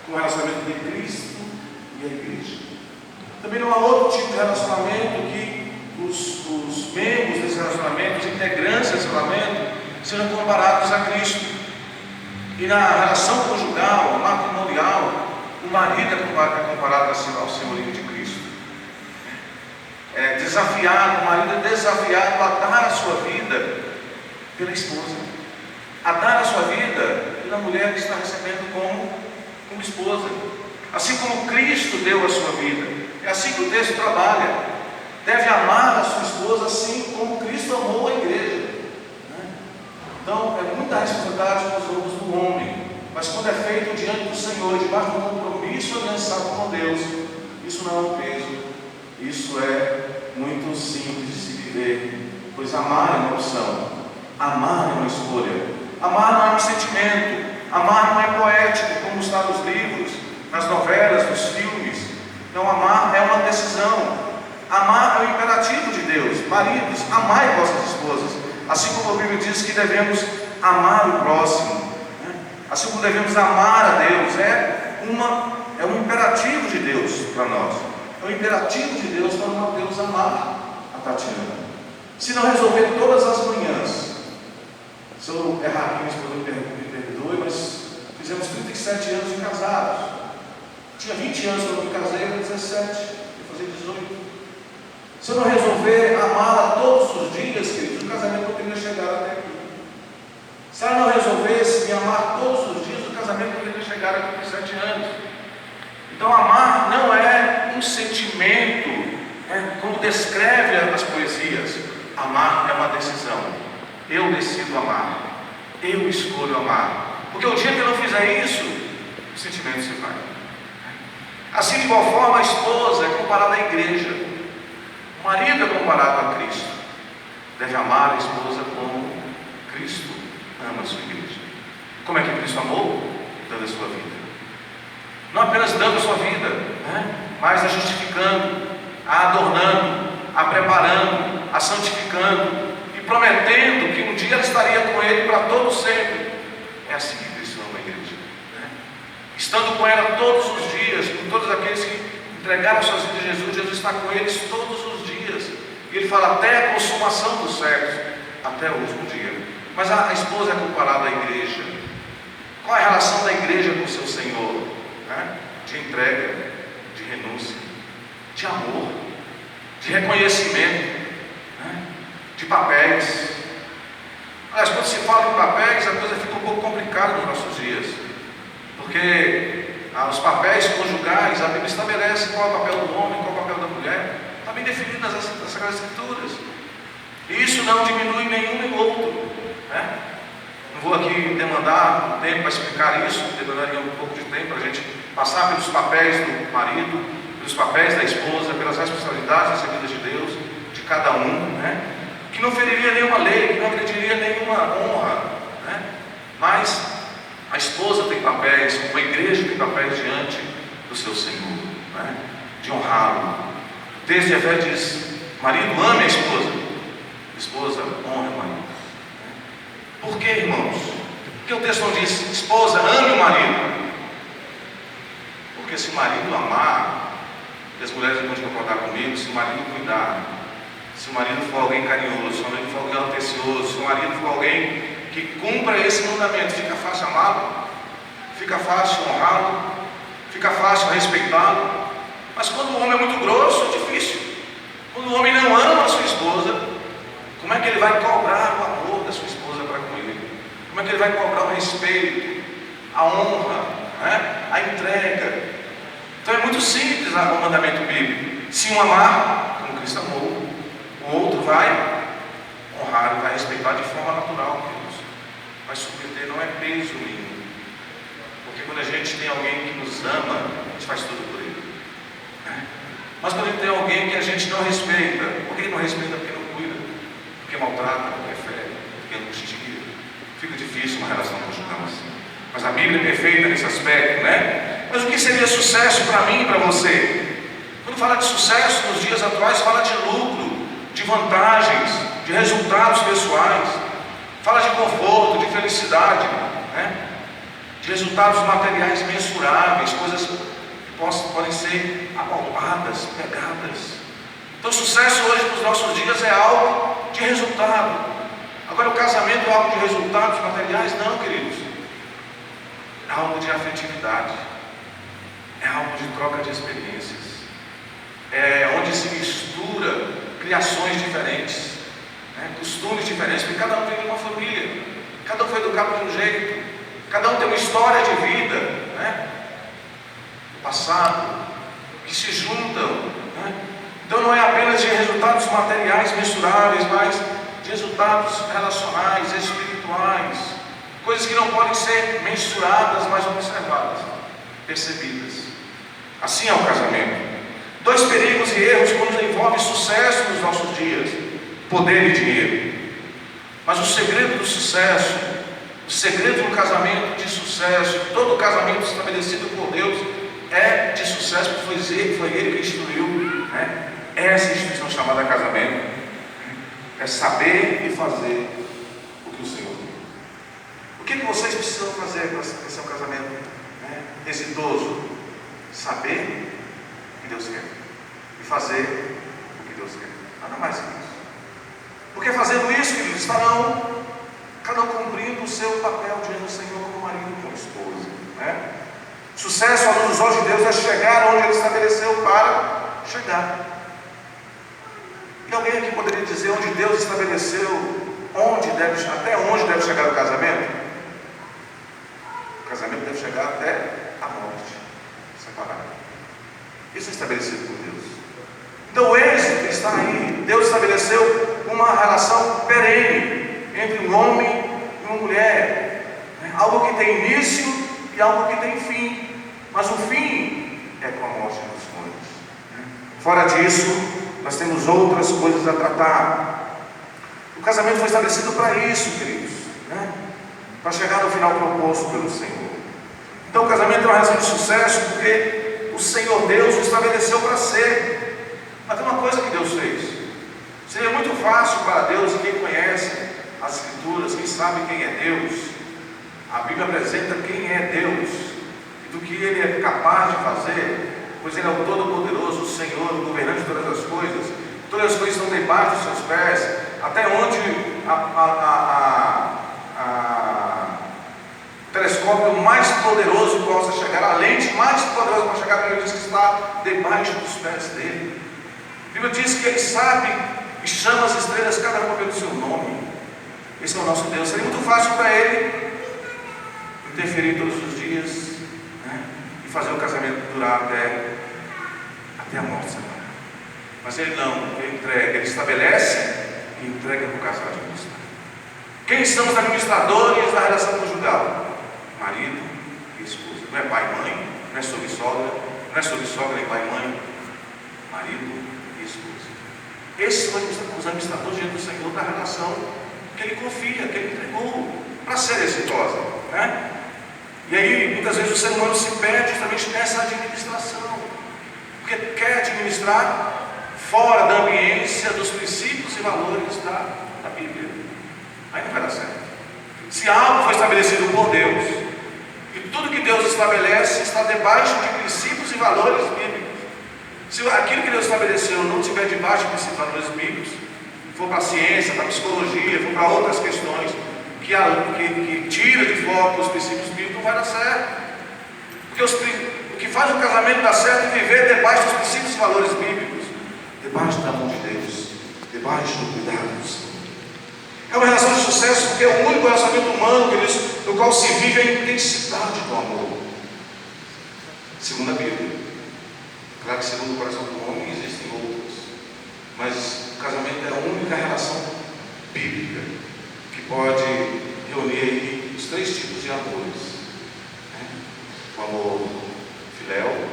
com o relacionamento entre Cristo e a igreja. Também não há outro tipo de relacionamento que os membros desse relacionamento, os integrantes desse relacionamento, sejam comparados a Cristo. E na relação conjugal, matrimonial, o marido é comparado ao senhorio de Cristo. O marido é desafiado a dar a sua vida pela esposa, a dar a sua vida pela mulher que está recebendo como esposa. Assim como Cristo deu a sua vida, é assim que o texto trabalha. Deve amar a sua esposa assim como Cristo amou a igreja. Então, é muita responsabilidade nos ombros do homem, mas quando é feito diante do Senhor, debaixo de um compromisso aliançado com Deus, isso não é um peso, isso é muito simples de se viver, pois amar é uma opção, amar é uma escolha, amar não é um sentimento, amar não é poético, como está nos livros, nas novelas, nos filmes. Não, amar é uma decisão. Amar é o imperativo de Deus. Maridos, amai vossas esposas, assim como a Bíblia diz que devemos amar o próximo, assim como devemos amar a Deus. É um imperativo de Deus para nós. É um imperativo de Deus para Mateus amar a Tatiana. Se não resolver todas as manhãs, se eu errar aqui, minha esposa me perdoe, mas fizemos 37 anos de casados. Tinha 20 anos quando eu me casei, eu era 17, ia fazer 18. Se eu não resolver amá-la todos os dias, queridos, o casamento não teria chegado até aqui. Se ela não resolvesse me amar todos os dias, o casamento não teria chegado aqui por 7 anos. Então, amar não é um sentimento, como descreve as poesias. Amar é uma decisão. Eu decido amar, eu escolho amar, porque o dia que eu não fizer isso, o sentimento se vai. Assim, de igual forma, a esposa é comparada à igreja, o marido é comparado a Cristo. Deve amar a esposa como Cristo ama a sua igreja. Como é que Cristo amou? Dando a sua vida. Não apenas dando a sua vida, mas a justificando, a adornando, a preparando, a santificando e prometendo que um dia ela estaria com Ele para todo sempre. É assim que Cristo ama a igreja, estando com ela todos os dias, com todos aqueles que entregaram suas vidas a Jesus. Jesus está com eles todos os dias, e Ele fala até a consumação dos séculos, até o último dia. Mas a esposa é comparada à igreja. Qual é a relação da igreja com o seu Senhor? De entrega, de renúncia, de amor, de reconhecimento, de papéis. Aliás, quando se fala em papéis, a coisa fica um pouco complicada nos nossos dias, porque os papéis conjugais, a Bíblia estabelece qual é o papel do homem, qual é o papel da mulher, está bem definido nas Sagradas Escrituras, e isso não diminui nenhum nem outro. Não vou aqui demandar um tempo para explicar isso, demandaria um pouco de tempo para a gente passar pelos papéis do marido, pelos papéis da esposa, pelas responsabilidades recebidas de Deus, de cada um, que não feriria nenhuma lei, que não agrediria nenhuma honra, mas a esposa tem papéis, como a igreja tem papéis diante do seu Senhor, de honrá-lo. O texto de Efésios diz: marido, ame a esposa, honre o marido. Por que, irmãos? Porque o texto não diz: esposa, ame o marido? Porque se o marido amar, e as mulheres vão concordar comigo, se o marido cuidar, se o marido for alguém carinhoso, se o marido for alguém atencioso, se o marido for alguém que cumpra esse mandamento, fica fácil amá-lo, fica fácil honrá-lo, fica fácil respeitá-lo. Mas quando o homem é muito grosso, é difícil. Quando o homem não ama a sua esposa, como é que ele vai cobrar o amor da sua esposa para com ele? Como é que ele vai cobrar o respeito, a honra, a entrega? Então é muito simples o mandamento bíblico. Se um amar, como Cristo amou, o outro vai honrar e vai respeitar de forma natural, Deus. Vai submeter, não é peso nenhum. Porque quando a gente tem alguém que nos ama, a gente faz tudo por ele. Mas quando a gente tem alguém que a gente não respeita, por que não respeita? Porque não cuida, porque maltrata, porque fere, porque angustia. Fica difícil uma relação conjugal assim. Mas a Bíblia é perfeita nesse aspecto, Mas o que seria sucesso para mim e para você? Quando fala de sucesso nos dias atuais, fala de lucro, de vantagens, de resultados pessoais, fala de conforto, de felicidade, de de resultados materiais mensuráveis, coisas que podem ser apalpadas, pegadas. Então, sucesso hoje nos nossos dias é algo de resultado. Agora, o casamento é algo de resultados materiais? Não, queridos. É algo de afetividade, é algo de troca de experiências, é onde se mistura criações diferentes, costumes diferentes, porque cada um vem de uma família, cada um foi educado de um jeito, cada um tem uma história de vida, passado, que se juntam, Então não é apenas de resultados materiais mensuráveis, mas de resultados relacionais, espirituais, coisas que não podem ser mensuradas, mas observadas, percebidas. Assim é o casamento. 2 perigos e erros quando envolve sucesso nos nossos dias: poder e dinheiro. Mas o segredo do sucesso, o segredo do casamento de sucesso, todo casamento estabelecido por Deus é de sucesso, porque foi Ele que instituiu, essa instituição chamada casamento. É saber e fazer o que o Senhor quer. O que vocês precisam fazer para ser um casamento exitoso? Saber o que Deus quer e fazer o que Deus quer. Nada mais que isso. Porque fazendo isso, queridos, estarão cada um cumprindo o seu papel diante do Senhor como marido e como esposa. Sucesso, à luz dos olhos de Deus, é chegar onde Ele estabeleceu para chegar. E alguém aqui poderia dizer onde Deus estabeleceu, até onde deve chegar o casamento? O casamento deve chegar até a morte, separado. Isso é estabelecido por Deus. Então o êxito está aí. Deus estabeleceu uma relação perene entre um homem e uma mulher, algo que tem início e algo que tem fim, mas o fim é com a morte dos cônjuges. Fora disso, nós temos outras coisas a tratar. O casamento foi estabelecido para isso, queridos, para chegar no final proposto pelo Senhor. Então o casamento é uma razão de sucesso porque o Senhor Deus o estabeleceu para ser. Mas tem uma coisa que Deus fez. Seria muito fácil para Deus, e quem conhece as Escrituras, quem sabe quem é Deus, a Bíblia apresenta quem é Deus e do que Ele é capaz de fazer, pois Ele é o Todo-Poderoso, o Senhor, o governante de todas as coisas estão debaixo dos seus pés, até onde o telescópio mais poderoso possa chegar, a lente mais poderosa para chegar, como Ele diz que está debaixo dos pés dele. A Bíblia diz que Ele sabe e chama as estrelas, cada uma pelo seu nome. Esse é o nosso Deus. Seria muito fácil para Ele interferir todos os dias, e fazer o casamento durar até a morte separada. Mas Ele não, Ele entrega, Ele estabelece e entrega para o casal administrar. Quem são os administradores da relação conjugal? Marido e esposa. Não é pai e mãe, não é sobre sogra, não é sobre sogra e pai e mãe. Marido e esposa. Esses são os administradores diante do Senhor da relação que Ele confia, que Ele entregou para ser exitosa, E aí, muitas vezes o ser humano se perde justamente nessa administração, porque quer administrar fora da ambiência dos princípios e valores da Bíblia. Aí não vai dar certo. Se algo foi estabelecido por Deus, e tudo que Deus estabelece está debaixo de princípios e valores bíblicos. Se aquilo que Deus estabeleceu não estiver debaixo de princípios e valores bíblicos, for para a ciência, para a psicologia, for para outras questões que tira de foco os princípios bíblicos, não vai dar certo. Porque o que faz o casamento dar certo é viver debaixo dos princípios e valores bíblicos, debaixo da mão de Deus, debaixo do cuidado do Senhor. É uma relação de sucesso porque é o único relacionamento humano, queridos, no qual se vive a intensidade do amor. Segundo a Bíblia. Claro que segundo o coração do homem existem outras, mas o casamento é a única relação bíblica que pode reunir aí os 3 tipos de amores, o amor filéu,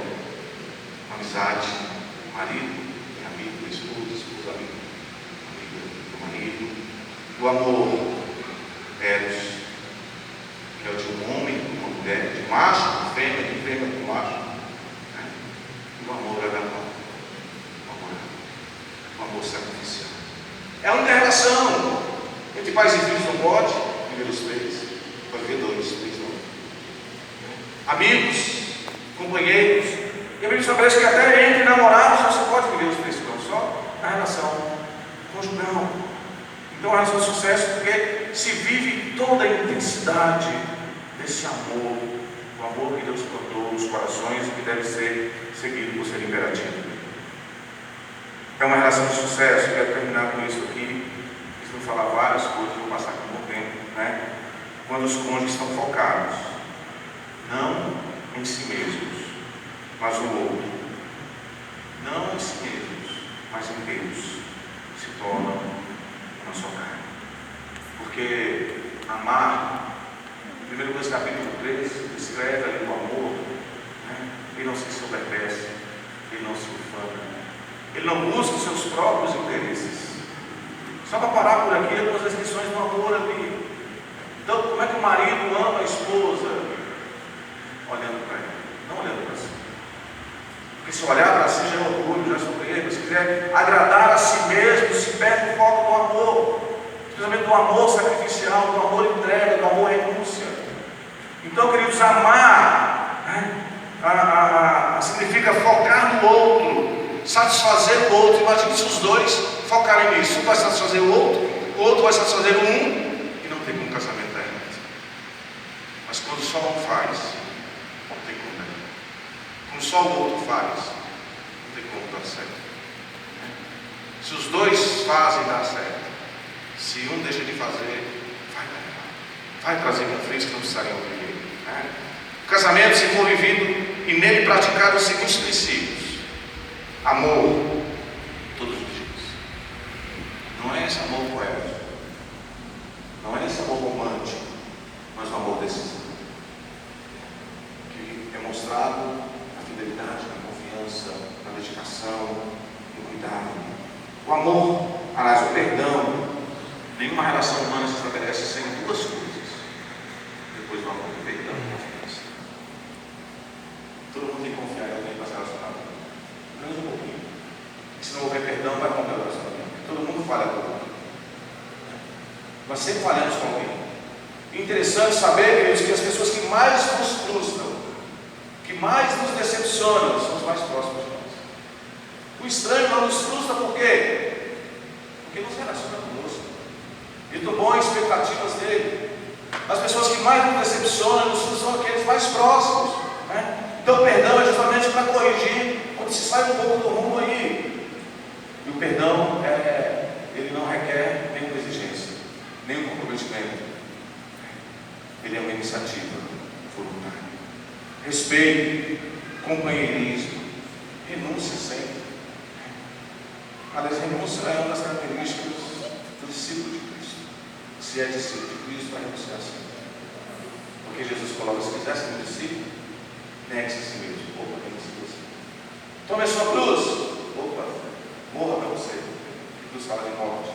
amizade, marido e amigo, esposa, amigo, marido, o amor eros, que é o de um homem com uma mulher, de macho com fêmea, de fêmea com macho, e o amor agape, o amor sacrificial. É a única relação entre pais e filhos, não pode viver os 3, pode viver 2, 3 não. amigos, companheiros. E a Bíblia estabelece que até entre namorados você pode viver os três dons, só na relação conjugal. Então a relação de sucesso porque se vive toda a intensidade desse amor, o amor que Deus plantou nos corações e que deve ser seguido por ser imperativo. É uma relação de sucesso. Quero terminar com isso aqui. Vou falar várias coisas, vou passar aqui um bom tempo, né? Quando os cônjuges estão focados, não em si mesmos, mas no outro. Não em si mesmos, mas em Deus, se tornam uma só carne. Porque amar, 1 Coríntios capítulo 13, descreve ali o amor, né? Ele não se soberbece, ele não se ufana, ele não busca os seus próprios interesses. Só para parar por aqui, algumas descrições do amor ali. Então, como é que o marido ama a esposa? Olhando para ela, não olhando para si. Porque se olhar para si já é orgulho, já é soberba. Se quiser agradar a si mesmo, se perde o foco do amor, especialmente do amor sacrificial, do amor entrega, do amor renúncia. Então, queridos, amar, né? Significa focar no outro, satisfazer o outro. Imagine se os dois focarem nisso. Um vai satisfazer o outro vai satisfazer um, e não tem como casamento dar errado. Mas quando só um faz, não tem como dar errado. Quando só o outro faz, não tem como dar certo. Se os dois fazem, dá certo. Se um deixa de fazer, vai dar errado. Vai trazer conflitos que não precisariam viver. O casamento, se for vivido e nele praticado os seguintes princípios: amor todos os dias. Não é esse amor poético, não é esse amor romântico, mas o amor decisivo, que é mostrado na fidelidade, na confiança, na dedicação, no cuidado. O amor, aliás, o perdão. Nenhuma relação humana se estabelece sem duas coisas. Depois do amor, o perdão e a confiança. Todo mundo tem que confiar em alguém para se relacionar. Menos um pouquinho. E se não houver perdão, vai romper o relacionamento. Todo mundo falha com o outro. Nós sempre falhamos com alguém. E interessante saber, queridos, que as pessoas que mais nos frustram, que mais nos decepcionam, são os mais próximos de nós. O estranho não nos frustra por quê? Porque nos relaciona conosco. Ele tomou expectativas dele. As pessoas que mais nos decepcionam, nos frustram, são aqueles mais próximos, né? Então o perdão é justamente para corrigir quando se sai um pouco do rumo aí. E o perdão, ele não requer nenhuma exigência, nenhum comprometimento. Ele é uma iniciativa voluntária. Respeito, companheirismo, renúncia sempre. Aliás, renúncia é uma das características do discípulo de Cristo. Se é discípulo de Cristo, vai renunciar sempre. Porque Jesus coloca: se quiser ser um discípulo, negue-se a si mesmo. Opa, negue-se a você. Tome a sua cruz. Opa, morra para você. A cruz fala de morte.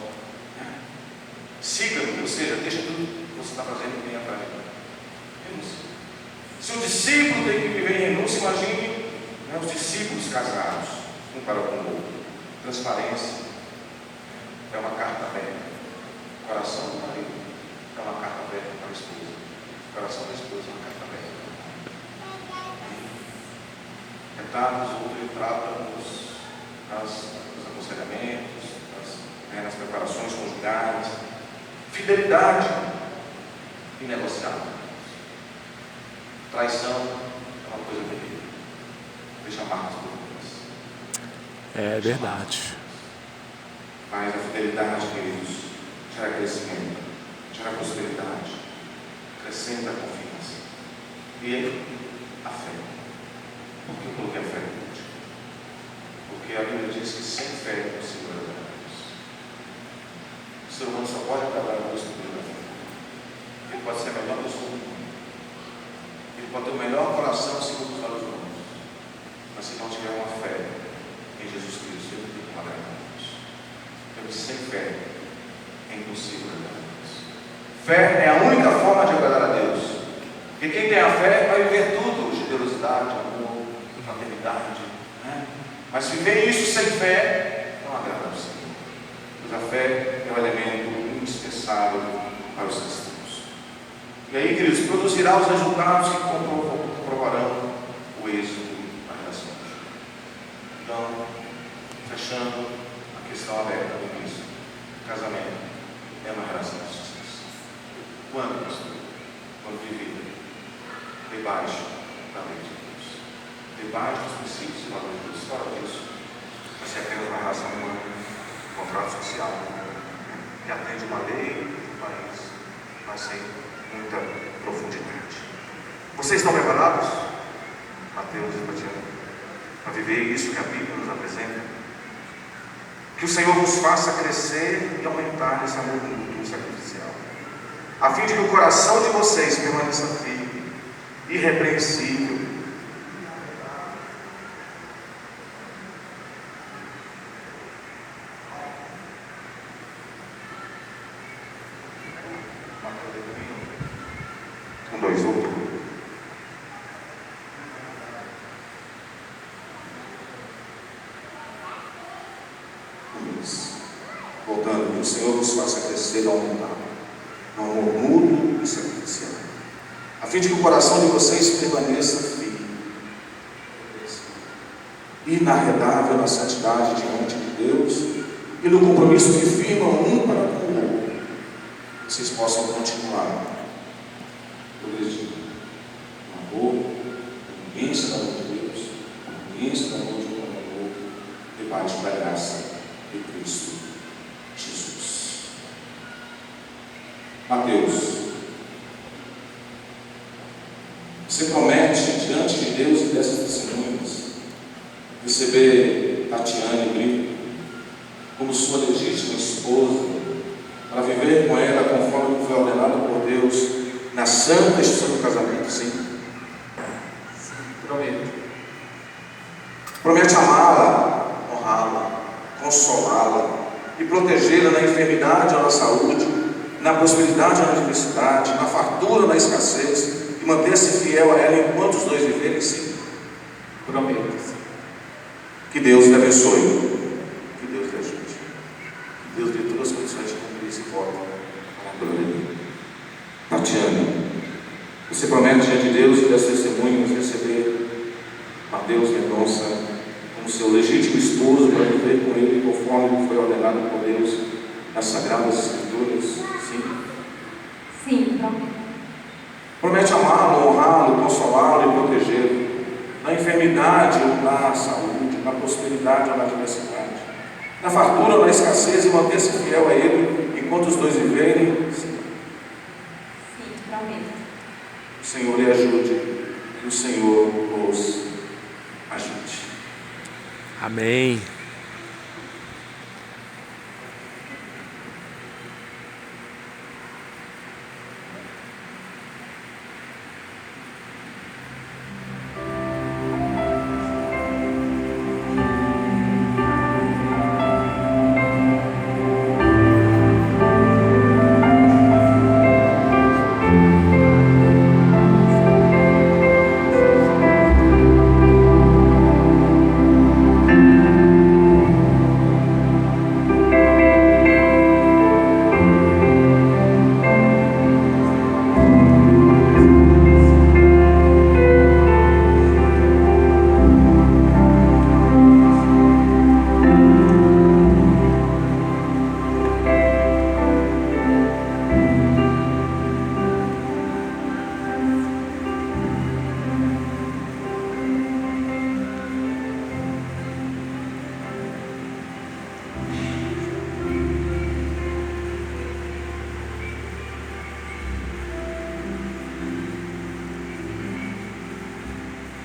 Siga-me, ou seja, deixa tudo que você está fazendo e venha para mim. Renúncia. Se um discípulo tem que viver em renúncia, imagine, né, os discípulos casados, um para com o outro. Transparência é uma carta aberta. Coração do marido é uma carta aberta para a esposa. Coração da esposa é uma carta aberta. Retratos, outro retrata nos aconselhamentos, nas preparações conjugais. Fidelidade inegociável. Traição é uma coisa terrível. Deixa marcas profundas. É verdade. Mas a fidelidade, queridos, gera crescimento, gera prosperidade, acrescenta a confiança. E a fé. Por que eu coloquei a fé no último? Porque a Bíblia diz que sem fé não se agrada a Deus. O ser humano só pode agradar a Deus pela fé. Ele pode ser a melhor pessoa do mundo. Ele pode ter o melhor coração segundo os olhos humanos. Mas se não tiver uma fé em Jesus Cristo, ele não tem como agradar a Deus. Então, sem fé é impossível agradar a Deus. Fé é a única forma de agradar a Deus. Porque quem tem a fé vai viver tudo: generosidade, amor, fraternidade, né? Mas se viver isso sem fé, não agrada ao Senhor. Pois a fé é um elemento indispensável para os cristãos. E aí, queridos, produzirá os resultados que comprovarão provarão o êxito da relação. Então, fechando a questão aberta do início, casamento é uma relação de sucesso. Quando, pastor? Quando vivida debaixo da lei de Deus, debaixo dos princípios e valores de Deus. Fora disso, vai ser apenas uma relação humana, um contrato social, que atende uma lei do país, mas sem muita profundidade. Vocês estão preparados, Mateus e Tatiana, para viver isso que a Bíblia nos apresenta? Que o Senhor nos faça crescer e aumentar esse amor mútuo sacrificial, a fim de que o coração de vocês permaneça firme, irrepreensível. Voltando, que o Senhor nos faça crescer e aumentar no amor mútuo e sacrificial, a fim de que o coração de vocês permaneça firme, inarredável na santidade diante de Deus e no compromisso que firmam um para com o outro. Vocês possam continuar progredindo no amor, na convivência da luz de Deus, na convivência da luz de um para o outro, debaixo da graça de Cristo Jesus. Mateus, você promete diante de Deus e dessas testemunhas receber Tatiane Brito como sua legítima esposa, para viver com ela conforme foi ordenado por Deus na santa instituição do casamento? Sim? Sim, prometo. Promete amá-la, honrá-la, consolá-la e protegê-la na enfermidade ou na saúde, na prosperidade ou na adversidade, na fartura ou na escassez, e manter-se fiel a ela enquanto os dois viverem? Sim? Prometo. Que Deus lhe abençoe, que Deus lhe ajude, que Deus dê todas as condições de cumprir esse voto para a glória dele. Tatiane, você promete diante de Deus e das testemunhas receber Mateus Mendonça como seu legítimo esposo para viver com ele conforme foi ordenado por Deus nas Sagradas Escrituras? Sim? Sim, prometo. Promete amá-lo, honrá-lo, consolá-lo e protegê-lo na enfermidade ou na saúde, na prosperidade ou na adversidade, na fartura ou na escassez, e manter-se fiel a ele enquanto os dois viverem? Sim. Sim, prometo. O Senhor lhe ajude e o Senhor os ajude. Amém.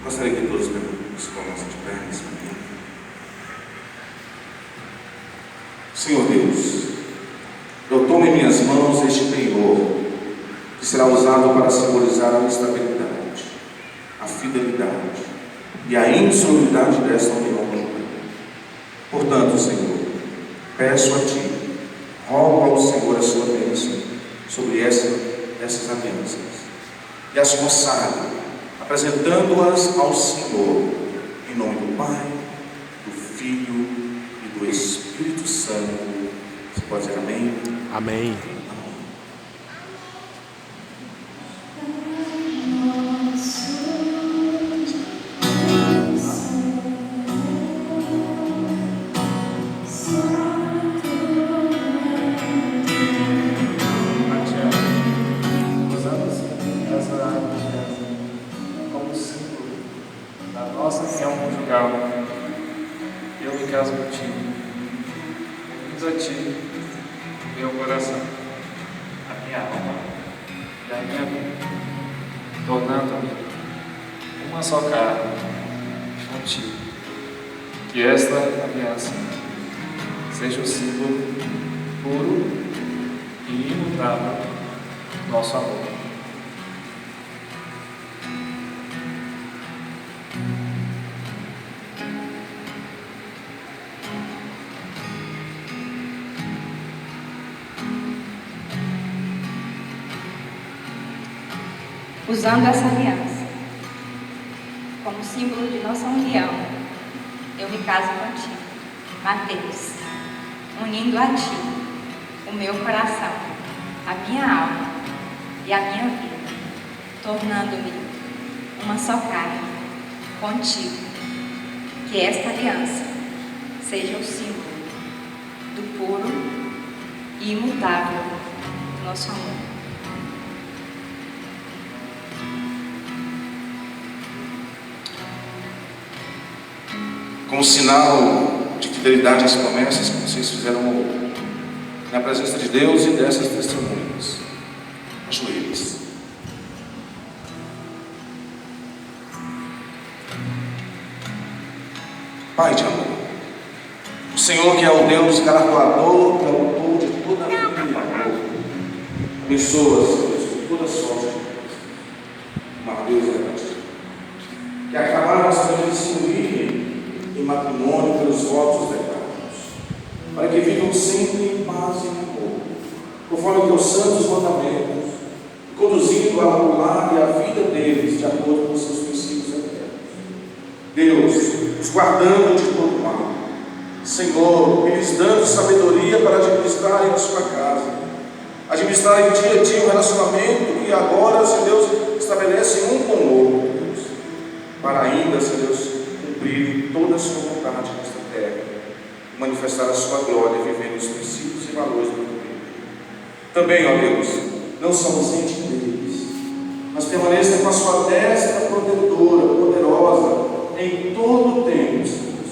Gostaria que todos se colocassem de pé nesse momento. Senhor Deus, eu tomo em minhas mãos este penhor, que será usado para simbolizar a estabilidade, a fidelidade e a insolubilidade desta união conjugal. Portanto, Senhor, peço a Ti, rogo ao Senhor a sua bênção sobre essas alianças e as consagro, apresentando-as ao Senhor, em nome do Pai, do Filho e do Espírito Santo. Você pode dizer amém? Amém. Nosso a nossa união conjugal, eu me caso contigo. Unidos a ti, meu coração, a minha alma e a minha vida, tornando-me uma só carne contigo. Que esta aliança seja o símbolo puro e imutável do nosso amor. Usando essa aliança como símbolo de nossa união, eu me caso contigo, Mateus, unindo a ti o meu coração, a minha alma e a minha vida, tornando-me uma só carne contigo. Que esta aliança seja o símbolo do puro e imutável do nosso amor. Como sinal de fidelidade às promessas que vocês fizeram na presença de Deus e dessas testemunhas, ajoelhem-se. Pai de amor, o Senhor que é o Deus galardoador, que é o autor de toda a vida e amor, abençoa-as de toda sorte, maravilhosa, que acabaram de se unirem em matrimônio pelos votos declarados, para que vivam sempre em paz e em amor, conforme teus santos mandamentos, conduzindo ao lar e a vida deles de acordo com os seus princípios eternos. Deus, os guardando de todo mal, Senhor, eles dando sabedoria para administrarem a sua casa, administrarem dia a dia o relacionamento que agora, Senhor Deus, estabelecem um com o outro, Deus, para ainda, Senhor Deus, cumprir toda a sua vontade nesta terra, manifestar a sua glória, vivendo os princípios e valores do reino. Também, ó Deus, não se ausente deles, mas permaneça com a sua destra protetora, poderosa, em todo o tempo, Senhor,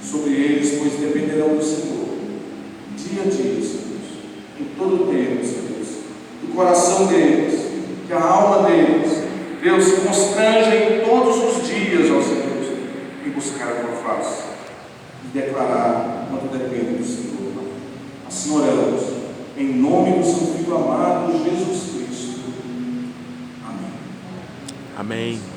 sobre eles, pois dependerão do Senhor, dia a dia, Senhor, em todo o tempo, Senhor, do coração deles, que a alma deles, Deus, se constranja em todos os dias, ó Senhor, em buscar a tua face e declarar quanto depende do Senhor. Assim oramos, em nome do seu Filho amado, Jesus Cristo. Amém. Amém.